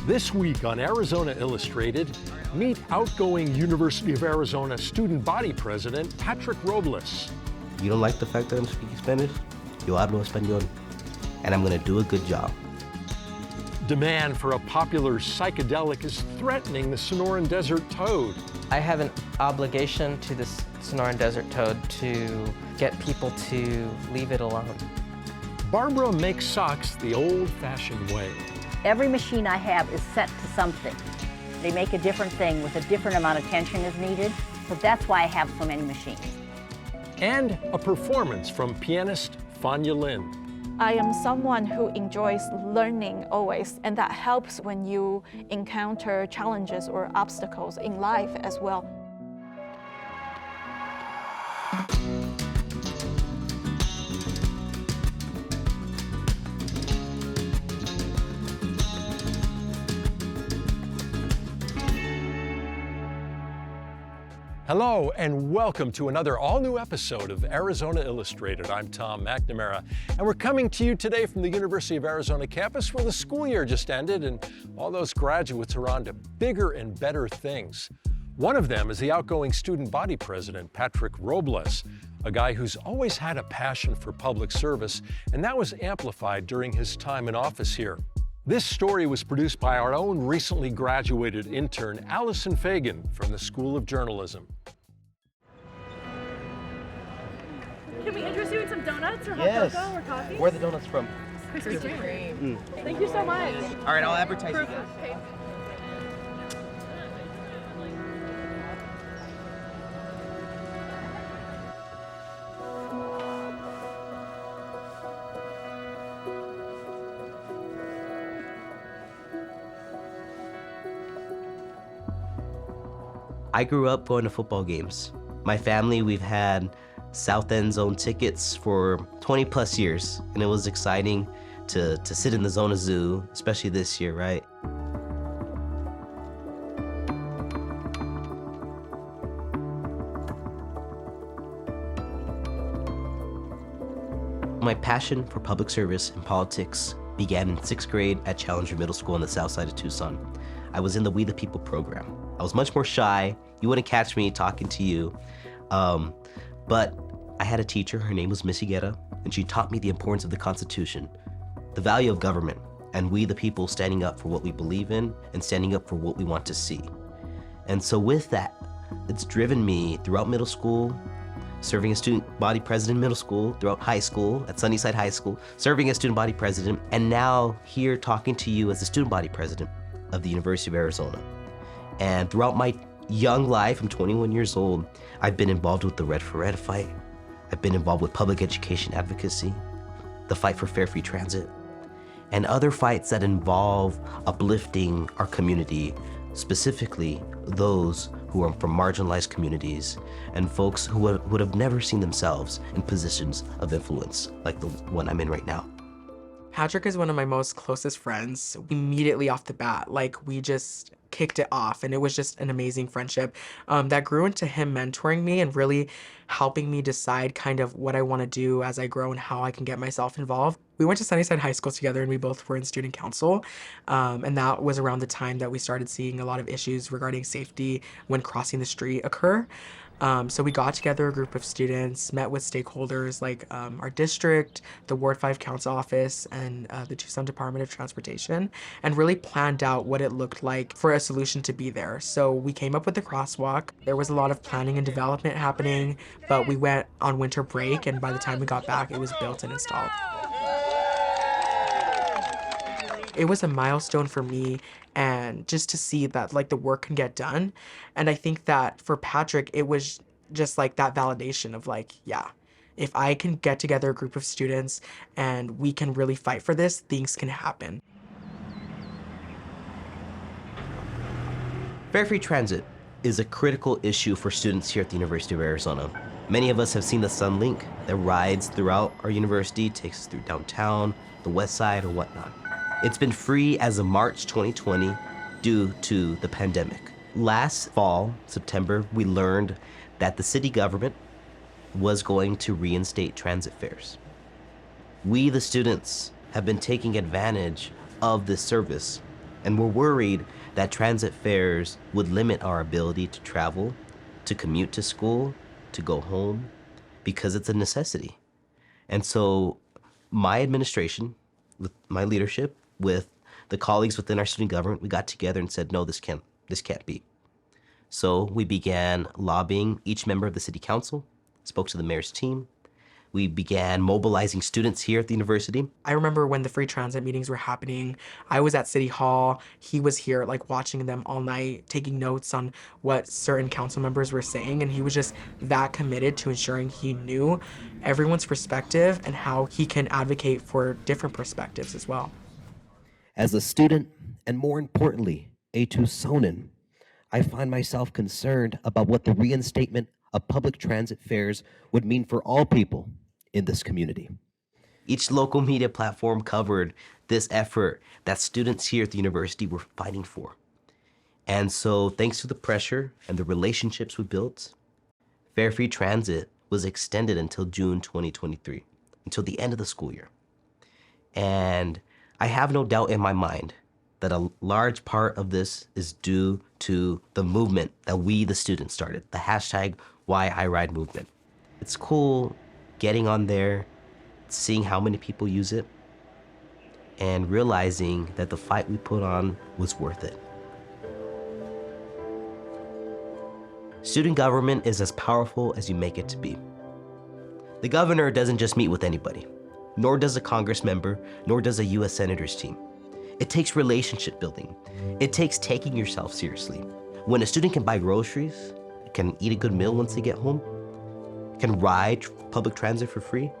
This week on Arizona Illustrated, meet outgoing University of Arizona student body president, Patrick Robles. You don't like the fact that I'm speaking Spanish? Yo hablo español, and I'm gonna do a good job. Demand for a popular psychedelic is threatening the Sonoran Desert Toad. I have an obligation to this Sonoran Desert Toad to get people to leave it alone. Barbara makes socks the old-fashioned way. Every machine I have is set to something. They make a different thing with a different amount of tension is needed, so that's why I have so many machines. And a performance from pianist Fanya Lynn. I am someone who enjoys learning always, and that helps when you encounter challenges or obstacles in life as well. Hello and welcome to another all-new episode of Arizona Illustrated. I'm Tom McNamara, and we're coming to you today from the University of Arizona campus where the school year just ended and all those graduates are on to bigger and better things. One of them is the outgoing student body president, Patrick Robles, a guy who's always had a passion for public service, and that was amplified during his time in office here. This story was produced by our own recently graduated intern, Allison Fagan from the School of Journalism. Can we interest you in some donuts or Yes. hot cocoa or coffee? Where are the donuts from? Krispy Kreme. Thank you so much. All right, I'll advertise you guys. Okay. I grew up going to football games. My family, we've had South End Zone tickets for 20 plus years, and it was exciting to sit in the Zona Zoo, especially this year, right? My passion for public service and politics began in 6th grade at Challenger Middle School on the south side of Tucson. I was in the We the People program. I was much more shy. You wouldn't catch me talking to you. But I had a teacher, her name was Miss Higuera, and she taught me the importance of the Constitution, the value of government, and we the people standing up for what we believe in and standing up for what we want to see. And so with that, it's driven me throughout middle school, serving as student body president in middle school, throughout high school, at Sunnyside High School, serving as student body president, and now here talking to you as the student body president of the University of Arizona. And throughout my young life, I'm 21 years old, I've been involved with the Red for Red fight. I've been involved with public education advocacy, the fight for fair free transit, and other fights that involve uplifting our community, specifically those who are from marginalized communities and folks who would have never seen themselves in positions of influence like the one I'm in right now. Patrick is one of my most closest friends. Immediately off the bat, like we just kicked it off, and it was just an amazing friendship that grew into him mentoring me and really helping me decide kind of what I want to do as I grow and how I can get myself involved. We went to Sunnyside High School together, and we both were in student council, and that was around the time that we started seeing a lot of issues regarding safety when crossing the street occur. So we got together a group of students, met with stakeholders like our district, the Ward 5 Council Office, and the Tucson Department of Transportation, and really planned out what it looked like for a solution to be there. So we came up with the crosswalk. There was a lot of planning and development happening, but we went on winter break, and by the time we got back, it was built and installed. It was a milestone for me, and just to see that like the work can get done. And I think that for Patrick, it was just like that validation of like, yeah, if I can get together a group of students and we can really fight for this, things can happen. Fair free transit is a critical issue for students here at the University of Arizona. Many of us have seen the Sunlink that rides throughout our university, takes us through downtown, the west side, or whatnot. It's been free as of March 2020 due to the pandemic. Last fall, September, we learned that the city government was going to reinstate transit fares. We, the students, have been taking advantage of this service And we're worried that transit fares would limit our ability to travel, to commute to school, to go home, because it's a necessity. And so my administration, with my leadership, with the colleagues within our student government, we got together and said, no, this can't be. So we began lobbying each member of the city council, spoke to the mayor's team. We began mobilizing students here at the university. I remember when the free transit meetings were happening, I was at City Hall. He was here, like, watching them all night, taking notes on what certain council members were saying, and he was just that committed to ensuring he knew everyone's perspective and how he can advocate for different perspectives as well. As a student, and more importantly, a Tucsonan, I find myself concerned about what the reinstatement of public transit fares would mean for all people in this community. Each local media platform covered this effort that students here at the university were fighting for. And so thanks to the pressure and the relationships we built, fare-free transit was extended until June 2023, until the end of the school year. And I have no doubt in my mind that a large part of this is due to the movement that we, the students, started, the hashtag #WhyIRide movement. It's cool getting on there, seeing how many people use it, and realizing that the fight we put on was worth it. Student government is as powerful as you make it to be. The governor doesn't just meet with anybody, nor does a Congress member, nor does a US Senator's team. It takes relationship building. It takes taking yourself seriously. When a student can buy groceries, can eat a good meal once they get home, can ride public transit for free,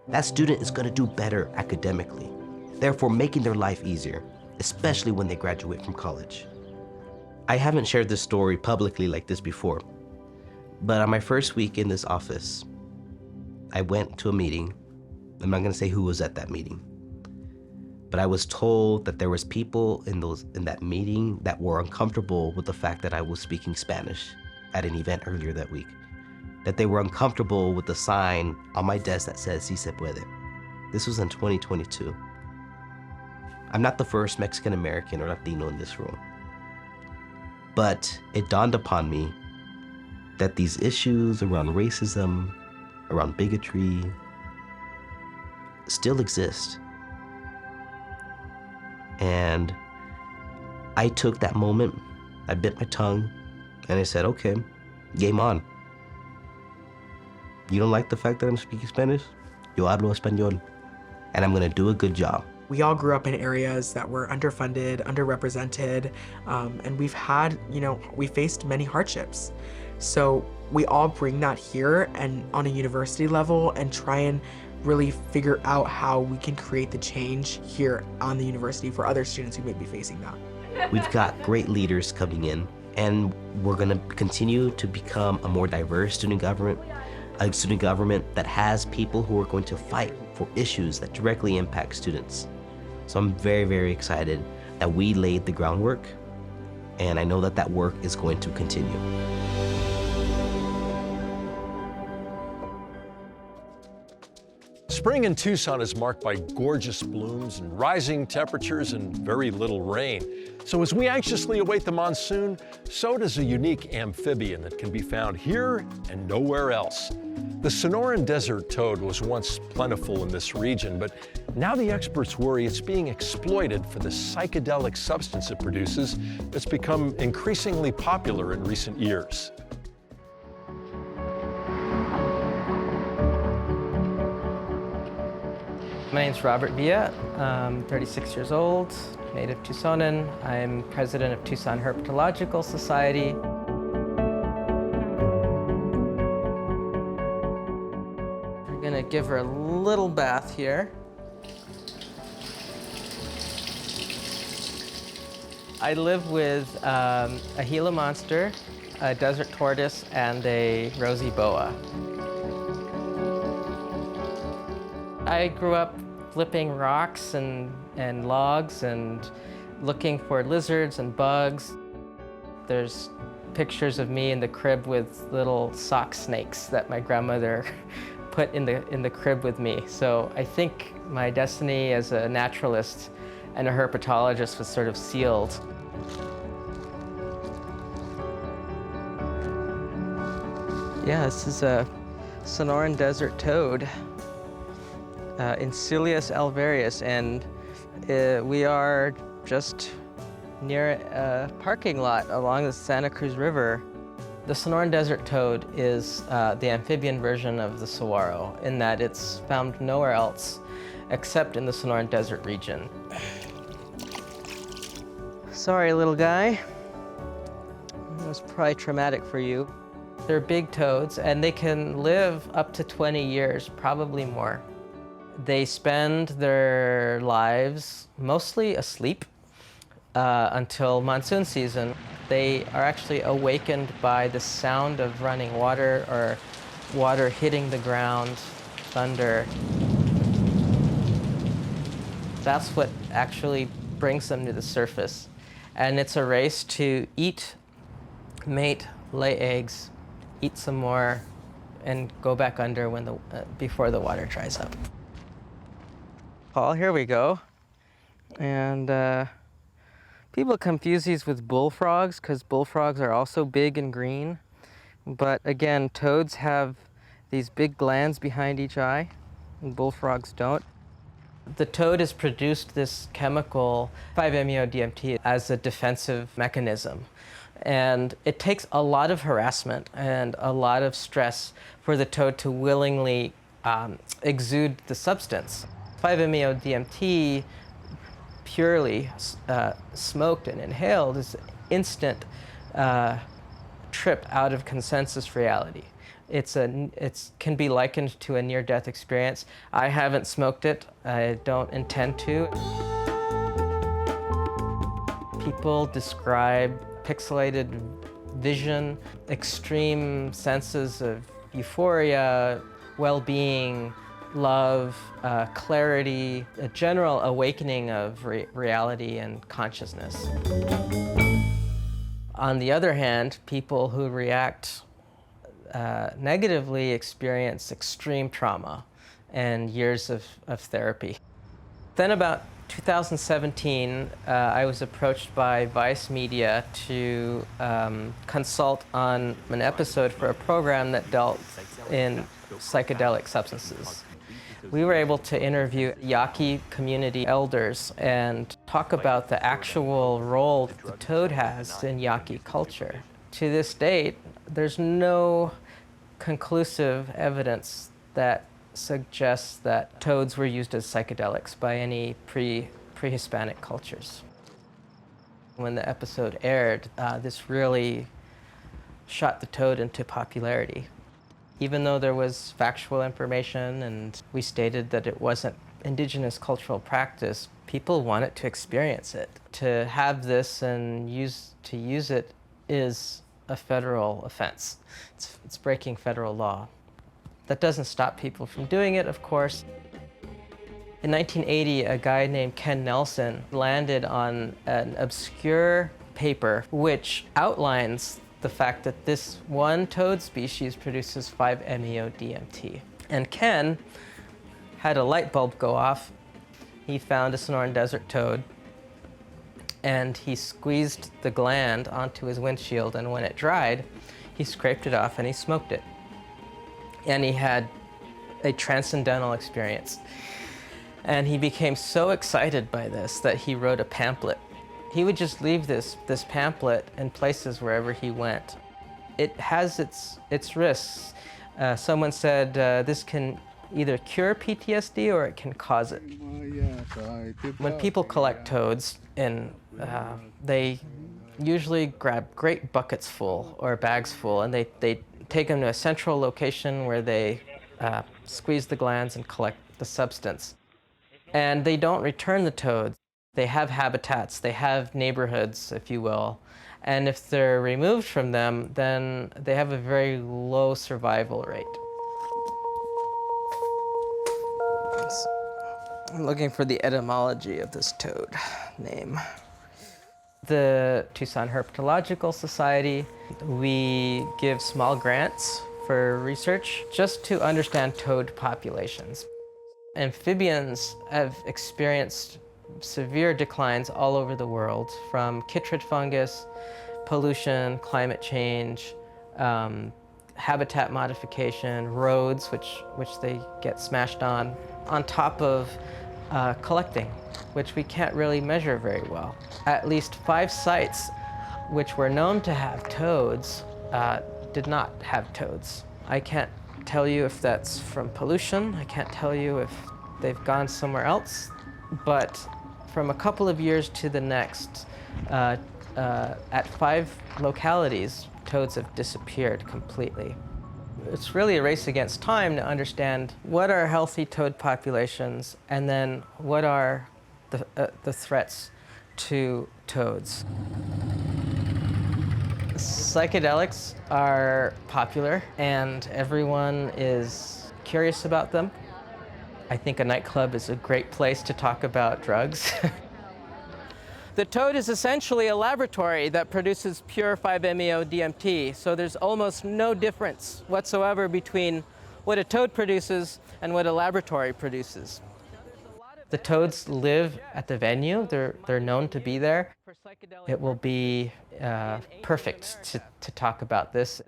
that student is gonna do better academically, therefore making their life easier, especially when they graduate from college. I haven't shared this story publicly like this before, but on my first week in this office, I went to a meeting. I'm not gonna say who was at that meeting, but I was told that there was people in that meeting that were uncomfortable with the fact that I was speaking Spanish at an event earlier that week. That they were uncomfortable with the sign on my desk that says "Si se puede." This was in 2022. I'm not the first Mexican American or Latino in this room. But it dawned upon me that these issues around racism, around bigotry, still exist. And I took that moment, I bit my tongue, and I said, okay, game on. You don't like the fact that I'm speaking Spanish? Yo hablo español. And I'm gonna do a good job. We all grew up in areas that were underfunded, underrepresented, and we faced many hardships. So we all bring that here and on a university level and try and really figure out how we can create the change here on the university for other students who may be facing that. We've got great leaders coming in, and we're gonna continue to become a more diverse student government, a student government that has people who are going to fight for issues that directly impact students. So I'm very, very excited that we laid the groundwork, and I know that that work is going to continue. Spring in Tucson is marked by gorgeous blooms and rising temperatures and very little rain. So as we anxiously await the monsoon, so does a unique amphibian that can be found here and nowhere else. The Sonoran Desert Toad was once plentiful in this region, but now the experts worry it's being exploited for the psychedelic substance it produces that's become increasingly popular in recent years. My name's Robert Villa. I'm 36 years old, native Tucsonan. I'm president of Tucson Herpetological Society. We're gonna give her a little bath here. I live with a Gila monster, a desert tortoise, and a rosy boa. I grew up flipping rocks and logs and looking for lizards and bugs. There's pictures of me in the crib with little sock snakes that my grandmother put in the crib with me. So I think my destiny as a naturalist and a herpetologist was sort of sealed. Yeah, this is a Sonoran Desert Toad, Encelius alvarius, and we are just near a parking lot along the Santa Cruz River. The Sonoran Desert Toad is the amphibian version of the saguaro in that it's found nowhere else except in the Sonoran Desert region. Sorry, little guy. That was probably traumatic for you. They're big toads, and they can live up to 20 years, probably more. They spend their lives mostly asleep until monsoon season. They are actually awakened by the sound of running water or water hitting the ground, thunder. That's what actually brings them to the surface. And it's a race to eat, mate, lay eggs, eat some more, and go back under when before the water dries up. Paul, here we go. And people confuse these with bullfrogs because bullfrogs are also big and green. But again, toads have these big glands behind each eye, and bullfrogs don't. The toad has produced this chemical, 5-MeO-DMT, as a defensive mechanism. And it takes a lot of harassment and a lot of stress for the toad to willingly exude the substance. 5-MeO-DMT, purely smoked and inhaled, is an instant trip out of consensus reality. It can be likened to a near-death experience. I haven't smoked it. I don't intend to. People describe pixelated vision, extreme senses of euphoria, well-being, love, clarity, a general awakening of reality and consciousness. On the other hand, people who react negatively experience extreme trauma and years of therapy. Then about 2017, I was approached by Vice Media to consult on an episode for a program that dealt in psychedelic substances. We were able to interview Yaqui community elders and talk about the actual role the toad has in Yaqui culture. To this date, there's no conclusive evidence that suggests that toads were used as psychedelics by any pre-Hispanic cultures. When the episode aired, this really shot the toad into popularity. Even though there was factual information and we stated that it wasn't indigenous cultural practice, people wanted to experience it. To have this and use it is a federal offense. It's breaking federal law. That doesn't stop people from doing it, of course. In 1980, a guy named Ken Nelson landed on an obscure paper which outlines the fact that this one toad species produces 5-MeO-DMT. And Ken had a light bulb go off. He found a Sonoran Desert Toad, and he squeezed the gland onto his windshield, and when it dried, he scraped it off and he smoked it. And he had a transcendental experience. And he became so excited by this that he wrote a pamphlet. He would just leave this pamphlet in places wherever he went. It has its risks. Someone said this can either cure PTSD or it can cause it. When people collect toads, they usually grab great buckets full or bags full, and they take them to a central location where they squeeze the glands and collect the substance. And they don't return the toads. They have habitats, they have neighborhoods, if you will. And if they're removed from them, then they have a very low survival rate. I'm looking for the etymology of this toad name. The Tucson Herpetological Society, we give small grants for research just to understand toad populations. Amphibians have experienced severe declines all over the world, from chytrid fungus, pollution, climate change, habitat modification, roads, which they get smashed on top of collecting, which we can't really measure very well. At least 5 sites which were known to have toads did not have toads. I can't tell you if that's from pollution. I can't tell you if they've gone somewhere else, but from a couple of years to the next, at 5 localities, toads have disappeared completely. It's really a race against time to understand what are healthy toad populations and then what are the threats to toads. Psychedelics are popular and everyone is curious about them. I think a nightclub is a great place to talk about drugs. The toad is essentially a laboratory that produces pure 5-MeO-DMT, so there's almost no difference whatsoever between what a toad produces and what a laboratory produces. The toads live at the venue. They're known to be there. It will be perfect to talk about this.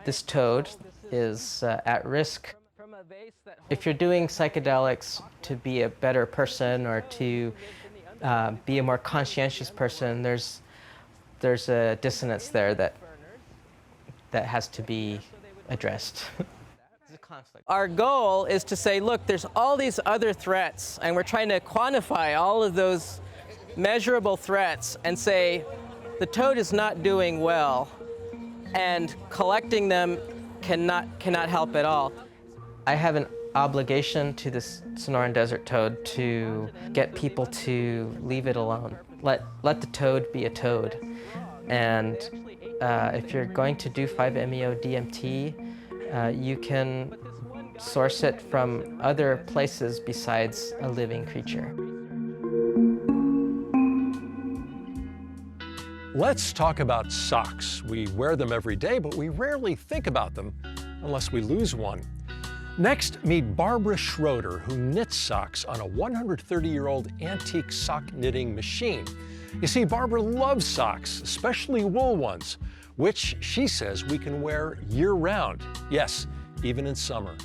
This toad is at risk. If you're doing psychedelics to be a better person or to be a more conscientious person, there's a dissonance there that has to be addressed. Our goal is to say, look, there's all these other threats, and we're trying to quantify all of those measurable threats and say, the toad is not doing well, and collecting them cannot help at all. I have an obligation to this Sonoran Desert Toad to get people to leave it alone. Let the toad be a toad. And if you're going to do 5-MeO-DMT, you can source it from other places besides a living creature. Let's talk about socks. We wear them every day, but we rarely think about them unless we lose one. Next, meet Barbara Schroeder, who knits socks on a 130-year-old antique sock knitting machine. You see, Barbara loves socks, especially wool ones, which she says we can wear year-round. Yes, even in summer.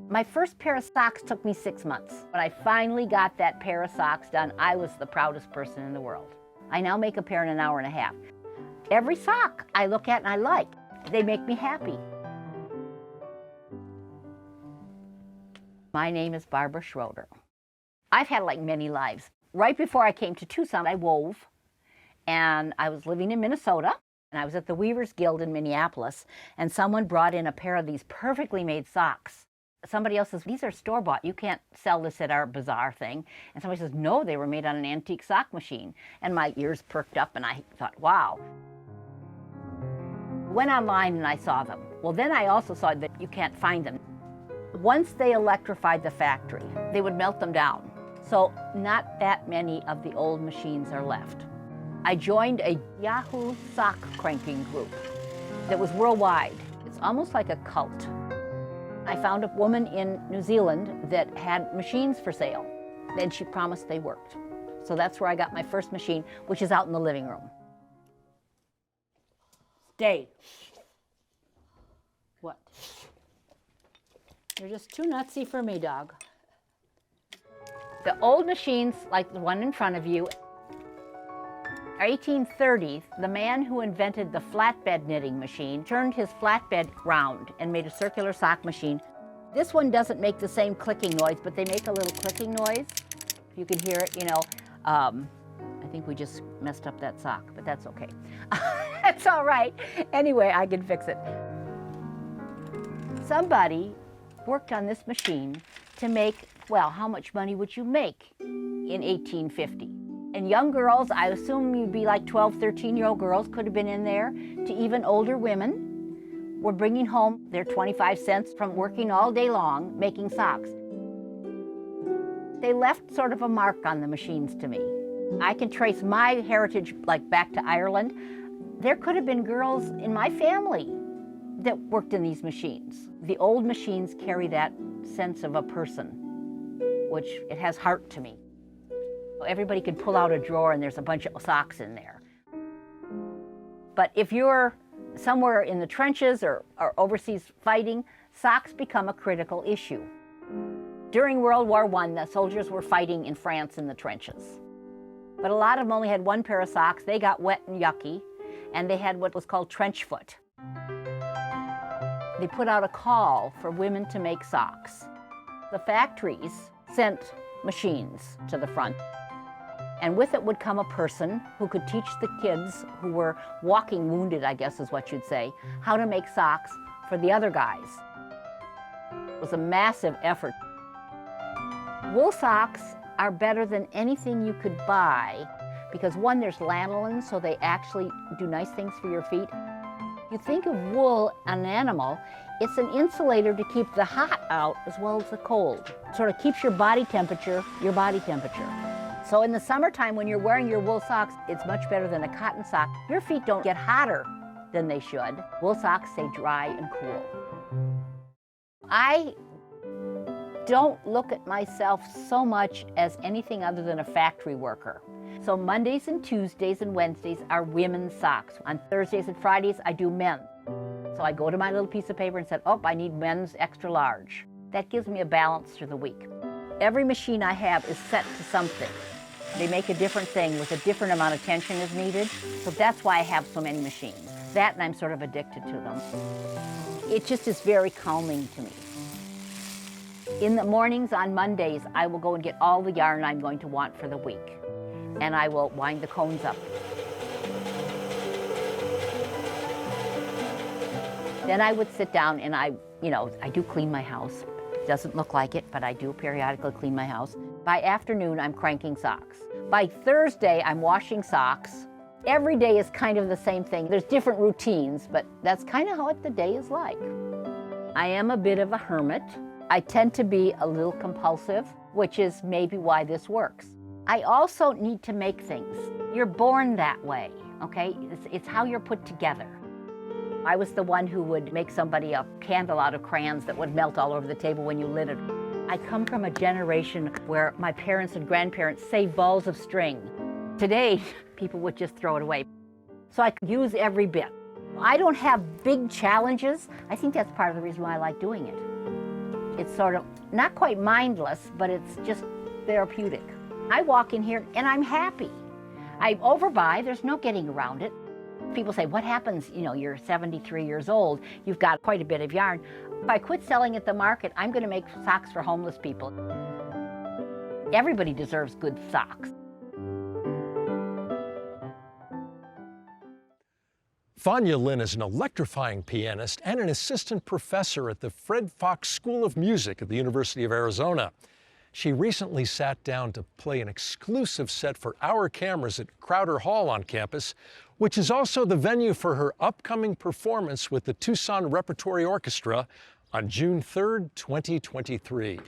My first pair of socks took me 6 months. When I finally got that pair of socks done, I was the proudest person in the world. I now make a pair in an hour and a half. Every sock I look at and I like. They make me happy. My name is Barbara Schroeder. I've had like many lives. Right before I came to Tucson, I wove, and I was living in Minnesota, and I was at the Weavers Guild in Minneapolis, and someone brought in a pair of these perfectly made socks. Somebody else says, these are store-bought. You can't sell this at our bazaar thing. And somebody says, no, they were made on an antique sock machine. And my ears perked up, and I thought, wow. Went online and I saw them. Well, then I also saw that you can't find them. Once they electrified the factory, they would melt them down. So not that many of the old machines are left. I joined a Yahoo sock cranking group that was worldwide. It's almost like a cult. I found a woman in New Zealand that had machines for sale, and she promised they worked. So that's where I got my first machine, which is out in the living room. Stay. What? You're just too nutsy for me, dog. The old machines, like the one in front of you, 1830s, the man who invented the flatbed knitting machine turned his flatbed round and made a circular sock machine. This one doesn't make the same clicking noise, but they make a little clicking noise. If you can hear it, you know. I think we just messed up that sock, but that's okay. That's all right. Anyway, I can fix it. Somebody worked on this machine to make, well, how much money would you make in 1850? And young girls, I assume you'd be like 12, 13-year-old girls could have been in there, to even older women, were bringing home their 25 cents from working all day long making socks. They left sort of a mark on the machines to me. I can trace my heritage like back to Ireland. There could have been girls in my family that worked in these machines. The old machines carry that sense of a person, which it has heart to me. Everybody can pull out a drawer and there's a bunch of socks in there. But if you're somewhere in the trenches or overseas fighting, socks become a critical issue. During World War I, the soldiers were fighting in France in the trenches. But a lot of them only had one pair of socks. They got wet and yucky, and they had what was called trench foot. They put out a call for women to make socks. The factories sent machines to the front, and with it would come a person who could teach the kids who were walking wounded, I guess is what you'd say, how to make socks for the other guys. It was a massive effort. Wool socks are better than anything you could buy because one, there's lanolin, so they actually do nice things for your feet. You think of wool, an animal, it's an insulator to keep the hot out as well as the cold. It sort of keeps your body temperature, So in the summertime when you're wearing your wool socks, it's much better than a cotton sock. Your feet don't get hotter than they should. Wool socks stay dry and cool. I don't look at myself so much as anything other than a factory worker. So Mondays and Tuesdays and Wednesdays are women's socks. On Thursdays and Fridays, I do men's. So I go to my little piece of paper and said, oh, I need men's extra large. That gives me a balance through the week. Every machine I have is set to something. They make a different thing with a different amount of tension is needed. So that's why I have so many machines. That and I'm sort of addicted to them. It just is very calming to me. In the mornings on Mondays, I will go and get all the yarn I'm going to want for the week. And I will wind the cones up. Then I would sit down and I do clean my house. It doesn't look like it, but I do periodically clean my house. By afternoon, I'm cranking socks. By Thursday, I'm washing socks. Every day is kind of the same thing. There's different routines, but that's kind of what the day is like. I am a bit of a hermit. I tend to be a little compulsive, which is maybe why this works. I also need to make things. You're born that way, okay? It's how you're put together. I was the one who would make somebody a candle out of crayons that would melt all over the table when you lit it. I come from a generation where my parents and grandparents saved balls of string. Today, people would just throw it away. So I use every bit. I don't have big challenges. I think that's part of the reason why I like doing it. It's sort of not quite mindless, but it's just therapeutic. I walk in here and I'm happy. I overbuy, there's no getting around it. People say, what happens, you're 73 years old, you've got quite a bit of yarn. If I quit selling at the market, I'm going to make socks for homeless people. Everybody deserves good socks. Fanya Lynn is an electrifying pianist and an assistant professor at the Fred Fox School of Music at the University of Arizona. She recently sat down to play an exclusive set for our cameras at Crowder Hall on campus, which is also the venue for her upcoming performance with the Tucson Repertory Orchestra on June 3rd, 2023.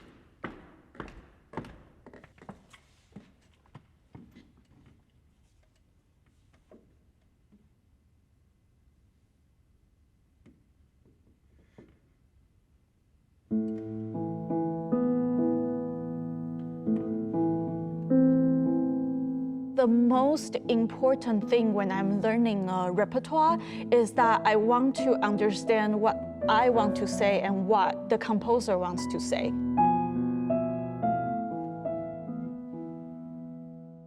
The most important thing when I'm learning a repertoire is that I want to understand what I want to say and what the composer wants to say.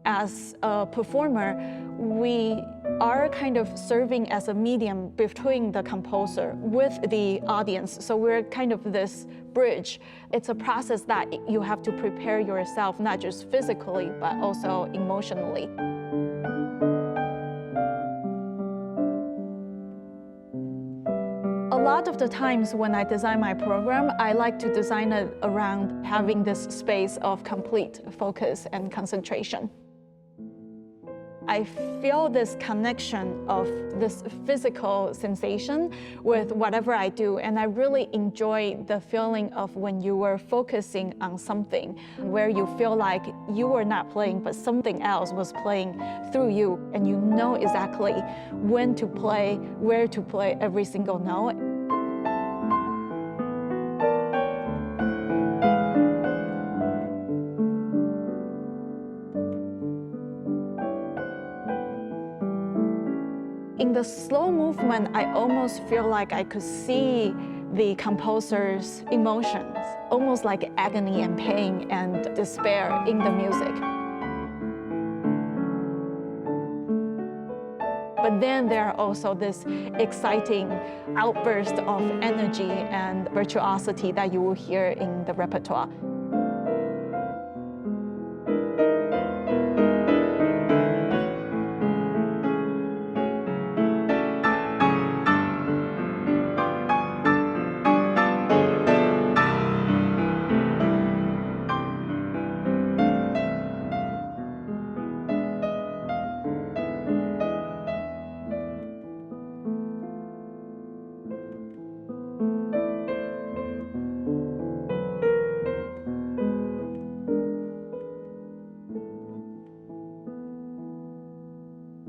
As a performer, we are kind of serving as a medium between the composer with the audience. So we're kind of this bridge. It's a process that you have to prepare yourself, not just physically, but also emotionally. A lot of the times when I design my program, I like to design it around having this space of complete focus and concentration. I feel this connection of this physical sensation with whatever I do, and I really enjoy the feeling of when you were focusing on something, where you feel like you were not playing, but something else was playing through you, and you know exactly when to play, where to play every single note. In the slow movement, I almost feel like I could see the composer's emotions, almost like agony and pain and despair in the music. But then there are also this exciting outburst of energy and virtuosity that you will hear in the repertoire.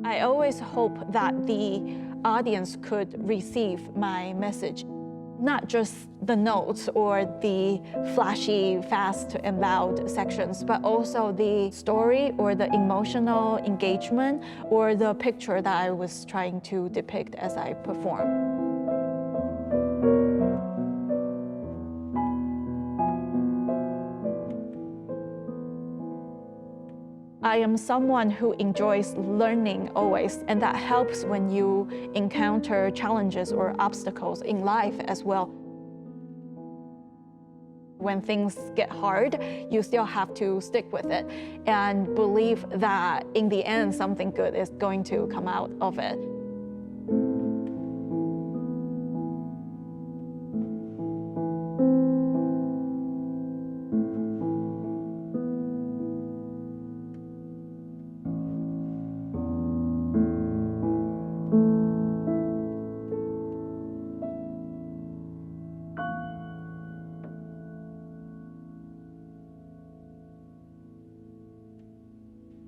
I always hope that the audience could receive my message, not just the notes or the flashy, fast and loud sections, but also the story or the emotional engagement or the picture that I was trying to depict as I perform. I am someone who enjoys learning always, and that helps when you encounter challenges or obstacles in life as well. When things get hard, you still have to stick with it and believe that in the end, something good is going to come out of it.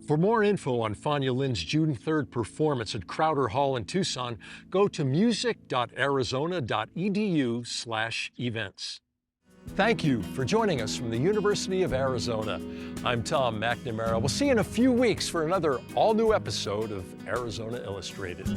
For more info on Fanya Lynn's June 3rd performance at Crowder Hall in Tucson, go to music.arizona.edu/events. Thank you for joining us from the University of Arizona. I'm Tom McNamara. We'll see you in a few weeks for another all-new episode of Arizona Illustrated.